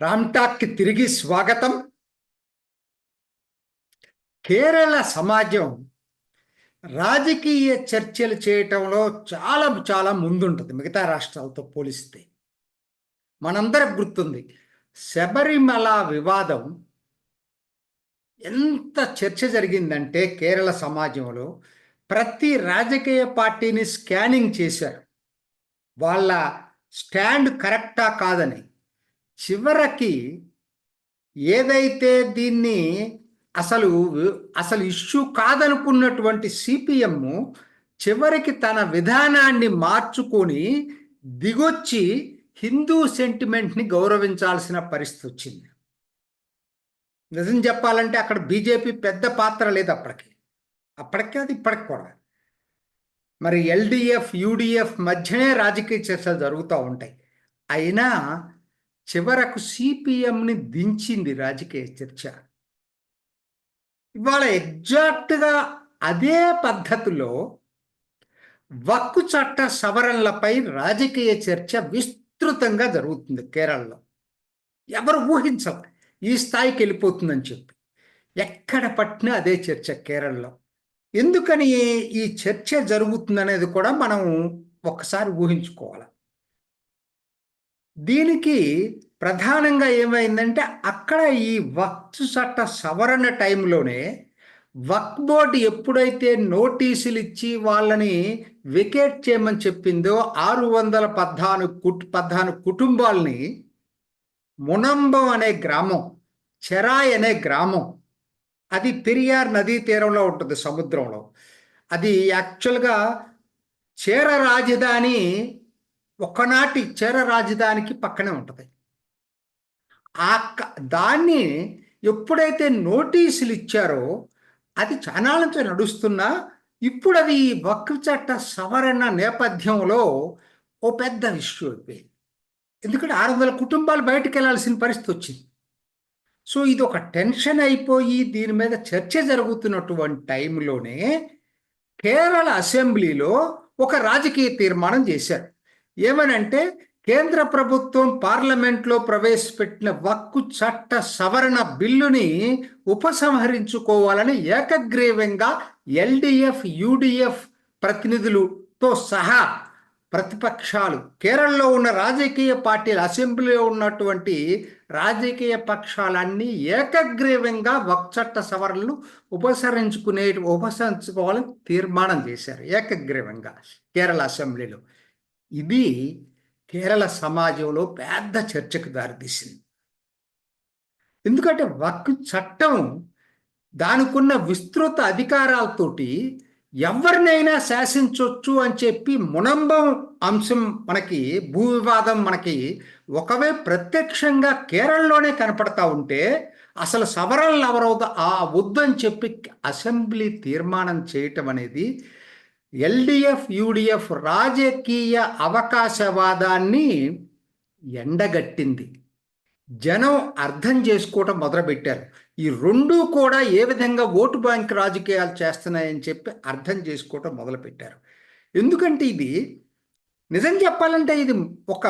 రామ్టాక్కి తిరిగి స్వాగతం. కేరళ సమాజం రాజకీయ చర్చలు చేయటంలో చాలా చాలా ముందుంటుంది మిగతా రాష్ట్రాలతో పోలిస్తే. మనందరికి గుర్తుంది, శబరిమల వివాదం ఎంత చర్చ జరిగిందంటే కేరళ సమాజంలో ప్రతి రాజకీయ పార్టీని స్కానింగ్ చేశారు, వాళ్ళ స్టాండ్ కరెక్టా కాదని. చివరికి ఏదైతే దీన్ని అసలు అసలు ఇష్యూ కాదనుకున్నటువంటి సిపిఎం చివరికి తన విధానాన్ని మార్చుకొని దిగొచ్చి హిందూ సెంటిమెంట్ని గౌరవించాల్సిన పరిస్థితి వచ్చింది. నిజం చెప్పాలంటే అక్కడ బీజేపీ పెద్ద పాత్ర లేదు అప్పటికే అది ఇప్పటికి కూడా. మరి ఎల్డిఎఫ్ యూడిఎఫ్ మధ్యనే రాజకీయ చర్చలు జరుగుతూ ఉంటాయి. అయినా చివరకు సిపిఎంని దించింది రాజకీయ చర్చ. ఇవాళ ఎగ్జాక్ట్గా అదే పద్ధతిలో వక్కు చట్ట సవరణలపై రాజకీయ చర్చ విస్తృతంగా జరుగుతుంది కేరళలో. ఎవరు ఊహించరు ఈ స్థాయికి వెళ్ళిపోతుందని చెప్పి. ఎక్కడ పట్టినా అదే చర్చ కేరళలో. ఎందుకని ఈ చర్చ జరుగుతుందనేది కూడా మనం ఒకసారి ఊహించుకోవాలి. దీనికి ప్రధానంగా ఏమైందంటే అక్కడ ఈ వక్ఫ్ చట్ట సవరణ టైంలోనే వక్ఫ్ బోర్డు ఎప్పుడైతే నోటీసులు ఇచ్చి వాళ్ళని వెకేట్ చేయమని చెప్పిందో 614 కుటుంబాలని మునంబం అనే గ్రామం, చెరాయ్ అనే గ్రామం, అది పెరియార్ నదీ తీరంలో ఉంటుంది సముద్రంలో. అది యాక్చువల్గా చేర రాజధాని, ఒకనాటి చేర రాజధానికి పక్కనే ఉంటుంది. దాన్ని ఎప్పుడైతే నోటీసులు ఇచ్చారో అది చాలా నుంచి నడుస్తున్నా ఇప్పుడు అది వక్ఫ్ చట్ట సవరణ నేపథ్యంలో ఓ పెద్ద ఇష్యూ అయిపోయింది. ఎందుకంటే 600 కుటుంబాలు బయటకు వెళ్ళాల్సిన పరిస్థితి వచ్చింది. సో ఇది ఒక టెన్షన్ అయిపోయి దీని మీద చర్చ జరుగుతున్నటువంటి టైంలోనే కేరళ అసెంబ్లీలో ఒక రాజకీయ తీర్మానం చేశారు. ఏమనంటే కేంద్ర ప్రభుత్వం పార్లమెంట్లో ప్రవేశపెట్టిన వక్ఫ్ చట్ట సవరణ బిల్లుని ఉపసంహరించుకోవాలని ఏకగ్రీవంగా ఎల్డిఎఫ్ యూడిఎఫ్ ప్రతినిధులతో సహా ప్రతిపక్షాలు, కేరళలో ఉన్న రాజకీయ పార్టీలు, అసెంబ్లీలో ఉన్నటువంటి రాజకీయ పక్షాలన్నీ ఏకగ్రీవంగా వక్ఫ్ చట్ట సవరణలు ఉపసంహరించుకోవాలని తీర్మానం చేశారు ఏకగ్రీవంగా కేరళ అసెంబ్లీలో. ఇది కేరళ సమాజంలో పెద్ద చర్చకు దారితీసింది. ఎందుకంటే వక్ఫ్ చట్టం దానికున్న విస్తృత అధికారాలతోటి ఎవరినైనా శాసించవచ్చు అని చెప్పి మునంబం అంశం మనకి, భూ వివాదం మనకి ఒకవే ప్రత్యక్షంగా కేరళలోనే కనపడతా ఉంటే అసలు సవరణలు ఎవరవుతా వద్దని చెప్పి అసెంబ్లీ తీర్మానం చేయటం అనేది ఎల్డిఎఫ్ యూడిఎఫ్ రాజకీయ అవకాశవాదాన్ని ఎండగట్టింది. జనం అర్థం చేసుకోవటం మొదలుపెట్టారు. ఈ రెండూ కూడా ఏ విధంగా ఓటు బ్యాంక్ రాజకీయాలు చేస్తున్నాయని చెప్పి అర్థం చేసుకోవటం మొదలుపెట్టారు. ఎందుకంటే ఇది నిజం చెప్పాలంటే ఇది ఒక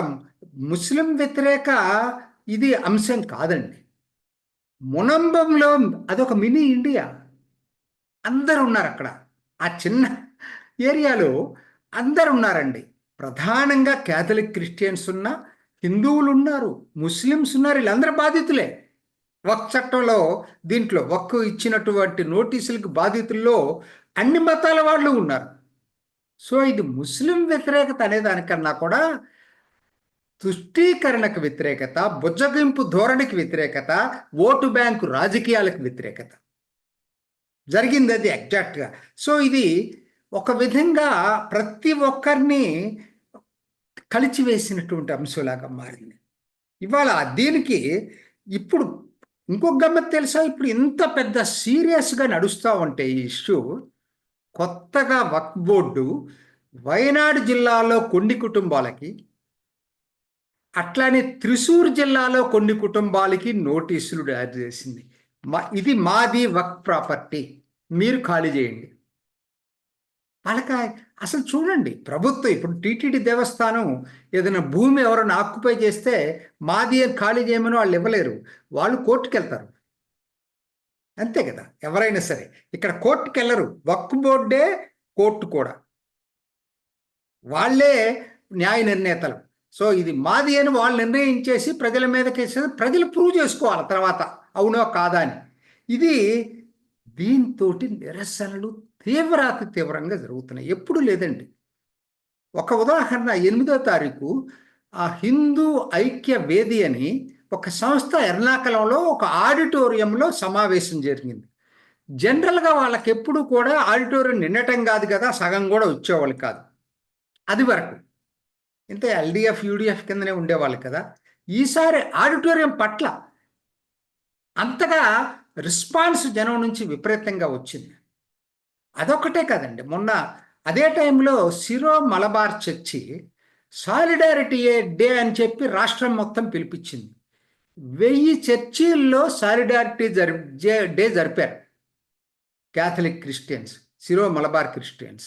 ముస్లిం వ్యతిరేక ఇది అంశం కాదండి. మునంబంలో అదొక మినీ ఇండియా. అందరు ఉన్నారు అక్కడ, ఆ చిన్న ఏరియాలో అందరు ఉన్నారండి. ప్రధానంగా క్యాథలిక్ క్రిస్టియన్స్ ఉన్నా, హిందువులు ఉన్నారు, ముస్లిమ్స్ ఉన్నారు. వీళ్ళందరూ బాధితులే వక్ఫ్ చట్టంలో. దీంట్లో వక్ఫ్ ఇచ్చినటువంటి నోటీసులకు బాధితుల్లో అన్ని మతాల వాళ్ళు ఉన్నారు. సో ఇది ముస్లిం వ్యతిరేకత అనేదానికన్నా కూడా తుష్టీకరణకు వ్యతిరేకత, బుజ్జగింపు ధోరణికి వ్యతిరేకత, ఓటు బ్యాంకు రాజకీయాలకు వ్యతిరేకత జరిగింది అది ఎగ్జాక్ట్గా. సో ఇది ఒక విధంగా ప్రతి ఒక్కరిని కలిచివేసినటువంటి అంశంలాగా మారింది. ఇవాళ దీనికి ఇప్పుడు ఇంకొక గమ్మత్ తెలుసా? ఇప్పుడు ఇంత పెద్ద సీరియస్గా నడుస్తూ ఉంటే ఈ ఇష్యూ, కొత్తగా వక్ఫ్ బోర్డు వయనాడు జిల్లాలో కొన్ని కుటుంబాలకి, అట్లానే త్రిశూర్ జిల్లాలో కొన్ని కుటుంబాలకి నోటీసులు జారీ చేసింది. ఇది మాది వక్ఫ్ ప్రాపర్టీ, మీరు ఖాళీ చేయండి. వాళ్ళకి అసలు చూడండి, ప్రభుత్వం ఇప్పుడు టీటీడీ దేవస్థానం ఏదైనా భూమి ఎవరైనా ఆక్యుపై చేస్తే మాది అని ఖాళీ చేయమని వాళ్ళు ఇవ్వలేరు, వాళ్ళు కోర్టుకు వెళ్తారు. అంతే కదా, ఎవరైనా సరే ఇక్కడ కోర్టుకు వెళ్ళరు, వక్ఫ్ బోర్డే కోర్టు కూడా, వాళ్ళే న్యాయ నిర్ణేతలు. సో ఇది మాది అని వాళ్ళు నిర్ణయించేసి ప్రజల మీద కేసు, ప్రజలు ప్రూవ్ చేసుకోవాలి తర్వాత అవునో కాదా అని. ఇది దీంతో నిరసనలు తీవ్రాతి తీవ్రంగా జరుగుతున్నాయి, ఎప్పుడు లేదండి. ఒక ఉదాహరణ, 8వ తారీఖు ఆ హిందూ ఐక్య వేది అని ఒక సంస్థ ఎర్నాకుళంలో ఒక ఆడిటోరియంలో సమావేశం జరిగింది. జనరల్గా వాళ్ళకి ఎప్పుడు కూడా ఆడిటోరియం నిండటం కాదు కదా, సగం కూడా వచ్చేవాళ్ళు కాదు అది వరకు, ఇంత ఎల్డిఎఫ్ యూడిఎఫ్ కిందనే ఉండేవాళ్ళు కదా. ఈసారి ఆడిటోరియం పట్ల అంతగా రెస్పాన్స్ జనం నుంచి విపరీతంగా వచ్చింది. అదొకటే కదండి, మొన్న అదే టైంలో Syro Malabar church solidarity day అని చెప్పి రాష్ట్రం మొత్తం పిలిపించింది. 1000 చర్చిల్లో సాలిడారిటీ డే జరిపారు Catholic Christians, Syro Malabar Christians.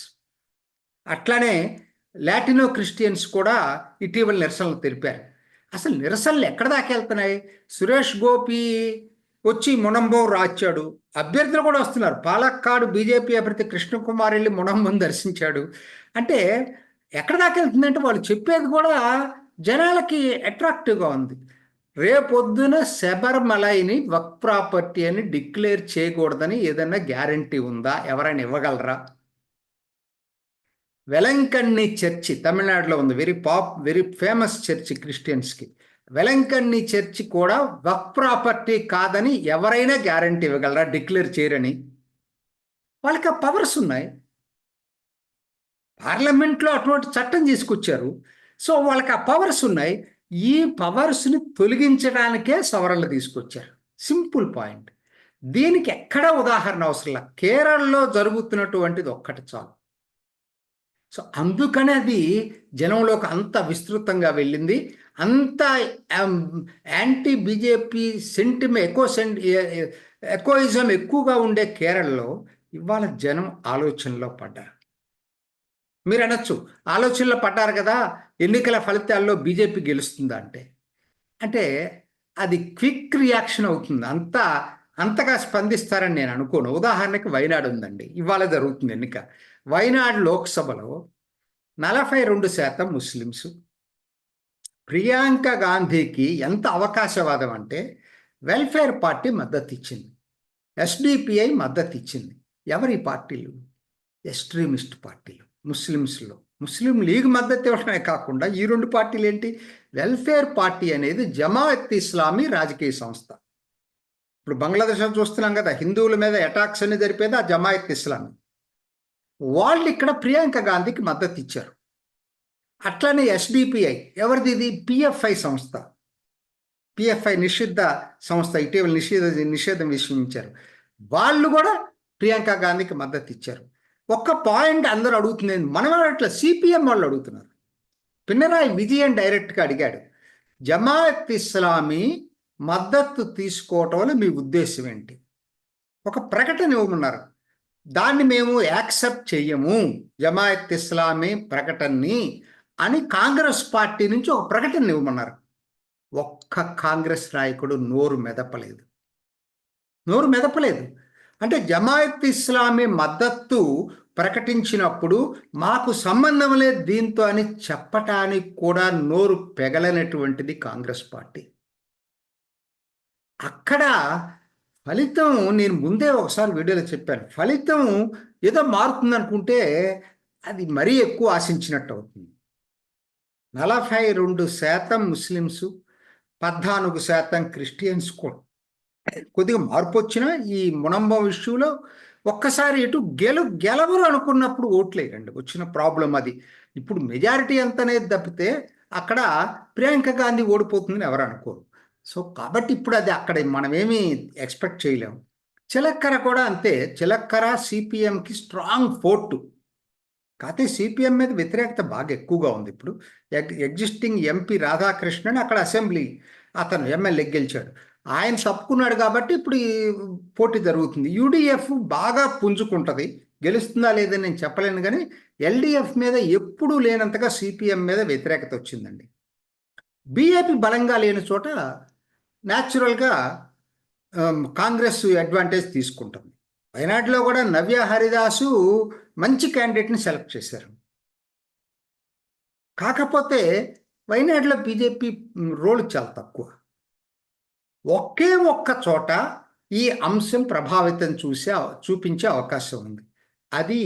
అట్లానే లాటినో క్రిస్టియన్స్ కూడా ఇటీవల నిరసనలు తెలిపారు. అసలు నిరసనలు ఎక్కడ దాకా వెళ్తున్నాయి? సురేష్ గోపి వచ్చి మునంబం రాచాడు, అభ్యర్థులు కూడా వస్తున్నారు. పాలక్కాడు బీజేపీ అభ్యర్థి కృష్ణకుమార్ వెళ్ళి మునంబం దర్శించాడు. అంటే ఎక్కడ దాకా వెళ్తుందంటే వాళ్ళు చెప్పేది కూడా జనాలకి అట్రాక్టివ్గా ఉంది. రేపొద్దున శబరిమలైని వక్ఫ్ ప్రాపర్టీ అని డిక్లేర్ చేయకూడదని ఏదైనా గ్యారంటీ ఉందా? ఎవరైనా ఇవ్వగలరా? వెలంకన్ని చర్చి తమిళనాడులో ఉంది, వెరీ ఫేమస్ చర్చి క్రిస్టియన్స్కి. వెలంకన్ని చర్చి కూడా వక్ఫ్ ప్రాపర్టీ కాదని ఎవరైనా గ్యారంటీ ఇవ్వగలరా డిక్లేర్ చేయరని? వాళ్ళకి ఆ పవర్స్ ఉన్నాయి, పార్లమెంట్లో అటువంటి చట్టం తీసుకొచ్చారు. సో వాళ్ళకి ఆ పవర్స్ ఉన్నాయి. ఈ పవర్స్ని తొలగించడానికే సవరణలు తీసుకొచ్చారు. Simple point. దీనికి ఎక్కడ ఉదాహరణ అవసరంలా, కేరళలో జరుగుతున్నటువంటిది ఒక్కటి చాలు. సో అందుకనే అది జనంలోకి అంత విస్తృతంగా వెళ్ళింది. అంత యాంటీ బీజేపీ ఎకోయిజం ఎక్కువగా ఉండే కేరళలో ఇవాళ జనం ఆలోచనలో పడ్డారు. మీరు అనొచ్చు, ఆలోచనలో పడ్డారు కదా, ఎన్నికల ఫలితాల్లో బీజేపీ గెలుస్తుందా అంటే అంటే అది క్విక్ రియాక్షన్ అవుతుంది, అంతగా స్పందిస్తారని నేను అనుకోను. ఉదాహరణకి వైనాడు ఉందండి, ఇవాళ జరుగుతుంది ఎన్నిక. వైనాడు లోక్సభలో 42% ముస్లిమ్స్. ప్రియాంక గాంధీకి ఎంత అవకాశవాదం అంటే వెల్ఫేర్ పార్టీ మద్దతు ఇచ్చింది, ఎస్డిపిఐ మద్దతు ఇచ్చింది. ఎవరి పార్టీలు? ఎక్స్ట్రీమిస్ట్ పార్టీలు ముస్లిమ్స్లో. ముస్లిం లీగ్ మద్దతు ఇవ్వడమే కాకుండా ఈ 2 పార్టీలు ఏంటి? వెల్ఫేర్ పార్టీ అనేది జమాయత్ ఇస్లామీ రాజకీయ సంస్థ. ఇప్పుడు బంగ్లాదేశ్లో చూస్తున్నాం కదా, హిందువుల మీద అటాక్స్ అని జరిపేది ఆ జమాయత్ ఇస్లామీ. వాళ్ళు ఇక్కడ ప్రియాంక గాంధీకి మద్దతు ఇచ్చారు. అట్లనే ఎస్డిపిఐ ఎవరిది? ఇది పిఎఫ్ఐ సంస్థ. పిఎఫ్ఐ నిషిద్ధ సంస్థ, ఇటీవల నిషేధం విషయించారు. వాళ్ళు కూడా ప్రియాంక గాంధీకి మద్దతు ఇచ్చారు. ఒక్క పాయింట్ అందరూ అడుగుతుంది, మనం అట్లా సిపిఎం వాళ్ళు అడుగుతున్నారు. పినరాయి విజయన్ డైరెక్ట్గా అడిగాడు, జమాయత్ ఇస్లామీ మద్దతు తీసుకోవటం వల్ల మీ ఉద్దేశం ఏంటి? ఒక ప్రకటన ఇవ్వమన్నారు. దాన్ని మేము యాక్సెప్ట్ చెయ్యము, జమాయత్ ఇస్లామీ ప్రకటనని అని కాంగ్రెస్ పార్టీ నుంచి ఒక ప్రకటన ఇవ్వమన్నారు. ఒక్క కాంగ్రెస్ నాయకుడు నోరు మెదపలేదు. అంటే జమాయత్ ఇస్లామీ మద్దతు ప్రకటించినప్పుడు మాకు సంబంధం లేదు దీంతో అని చెప్పటానికి కూడా నోరు పెగలనటువంటిది కాంగ్రెస్ పార్టీ. అక్కడ ఫలితం నేను ముందే ఒకసారి వీడియోలో చెప్పాను, ఫలితం ఏదో మారుతుంది అనుకుంటే అది మరీ ఎక్కువ ఆశించినట్టు అవుతుంది. 42% ముస్లిమ్స్, 14% క్రిస్టియన్స్ కూడా కొద్దిగా మార్పు వచ్చినా ఈ మునంబం ఇష్యూలో ఒక్కసారి ఎటు గెలవరు అనుకున్నప్పుడు ఓట్లేయండి, వచ్చిన ప్రాబ్లం అది. ఇప్పుడు మెజారిటీ ఎంత అనేది తప్పితే అక్కడ ప్రియాంక గాంధీ ఓడిపోతుందని ఎవరు అనుకోరు. సో కాబట్టి ఇప్పుడు అది అక్కడ మనమేమీ ఎక్స్పెక్ట్ చేయలేము. చిలక్కర కూడా అంతే, చిలక్కర సిపిఎంకి స్ట్రాంగ్ ఫోర్టు. కాకపోతే సిపిఎం మీద వ్యతిరేకత బాగా ఎక్కువగా ఉంది. ఇప్పుడు ఎగ్జిస్టింగ్ ఎంపీ రాధాకృష్ణన్ అక్కడ అసెంబ్లీ అతను ఎమ్మెల్యే గెలిచాడు, ఆయన తప్పుకున్నాడు కాబట్టి ఇప్పుడు ఈ పోటీ జరుగుతుంది. యూడిఎఫ్ బాగా పుంజుకుంటుంది గెలుస్తుందా లేదని నేను చెప్పలేను, కానీ ఎల్డిఎఫ్ మీద ఎప్పుడూ లేనంతగా సిపిఎం మీద వ్యతిరేకత వచ్చిందండి. బీఏపీ బలంగా లేని చోట న్యాచురల్గా కాంగ్రెస్ అడ్వాంటేజ్ తీసుకుంటుంది. వయనాడులో కూడా నవ్య హరిదాసు మంచి క్యాండిడేట్ని సెలెక్ట్ చేశారు. కాకపోతే వయనాడులో బీజేపీ రోల్ చాలా తక్కువ. ఒకే ఒక్క చోట ఈ అంశం ప్రభావితం చూపించే అవకాశం ఉంది. అది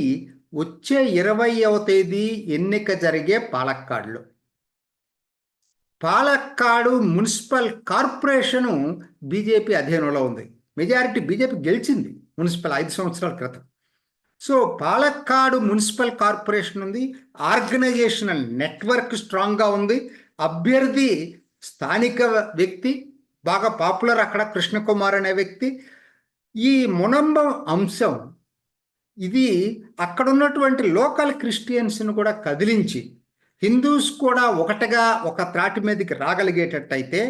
వచ్చే 20వ తేదీ ఎన్నిక జరిగే పాలక్కాడులో. పాలక్కాడు మున్సిపల్ కార్పొరేషను బీజేపీ అధీనంలో ఉంది. మెజారిటీ బీజేపీ గెలిచింది మున్సిపల్ 5 సంవత్సరాల క్రితం. సో పాలక్కాడు మున్సిపల్ కార్పొరేషన్ ఉంది, ఆర్గనైజేషనల్ నెట్వర్క్ స్ట్రాంగ్గా ఉంది. అభ్యర్థి స్థానిక వ్యక్తి, బాగా పాపులర్ అక్కడ, కృష్ణకుమార్ అనే వ్యక్తి. ఈ మునంబం అంశం ఇది అక్కడ ఉన్నటువంటి లోకల్ క్రిస్టియన్స్ను కూడా కదిలించి హిందూస్ కూడా ఒకటిగా ఒక త్రాటి మీదకి రాగలిగేటట్టయితే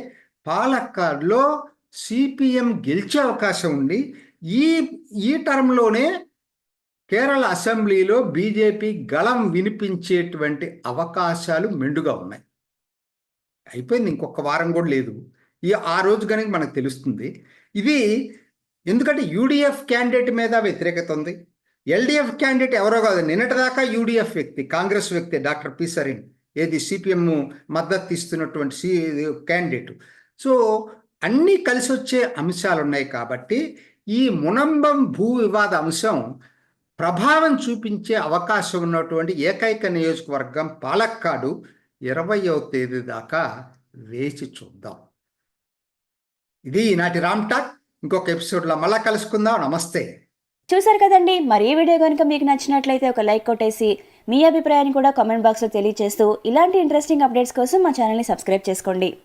పాలక్కాడ్లో సిపిఎం గెలిచే అవకాశం ఉంది. ఈ టర్మ్లోనే కేరళ అసెంబ్లీలో బీజేపీ గళం వినిపించేటువంటి అవకాశాలు మెండుగా ఉన్నాయి. అయిపోయింది, ఇంకొక వారం కూడా లేదు. ఆ రోజు కనుక మనకు తెలుస్తుంది. ఇది ఎందుకంటే యూడిఎఫ్ క్యాండిడేట్ మీద వ్యతిరేకత ఉంది. ఎల్డిఎఫ్ క్యాండిడేట్ ఎవరో కాదు, నిన్నటిదాకా యూడిఎఫ్ వ్యక్తి, కాంగ్రెస్ వ్యక్తి డాక్టర్ పి సరీన్, ఏది సిపిఎం మద్దతు ఇస్తున్నటువంటి క్యాండిడేట్. సో అన్నీ కలిసి వచ్చే అంశాలు ఉన్నాయి. కాబట్టి ఈ మునంబం భూ వివాద అంశం ప్రభావం చూపించే అవకాశం ఉన్నటువంటి ఏకైక నియోజకవర్గం పాలక్కాడు. 20వ తేదీ దాకా వేచి చూద్దాం. ఇది ఈనాటి రామ్ టాక్. ఇంకొక ఎపిసోడ్లో మళ్ళా కలుసుకుందాం. నమస్తే. చూసారు కదండి, మరి ఈ వీడియో కనుక మీకు నచ్చినట్లయితే ఒక లైక్ కొట్టేసి మీ అభిప్రాయాన్ని కూడా కామెంట్ బాక్స్లో తెలియజేస్తూ ఇలాంటి ఇంట్రెస్టింగ్ అప్డేట్స్ కోసం మా ఛానల్ని సబ్స్క్రైబ్ చేసుకోండి.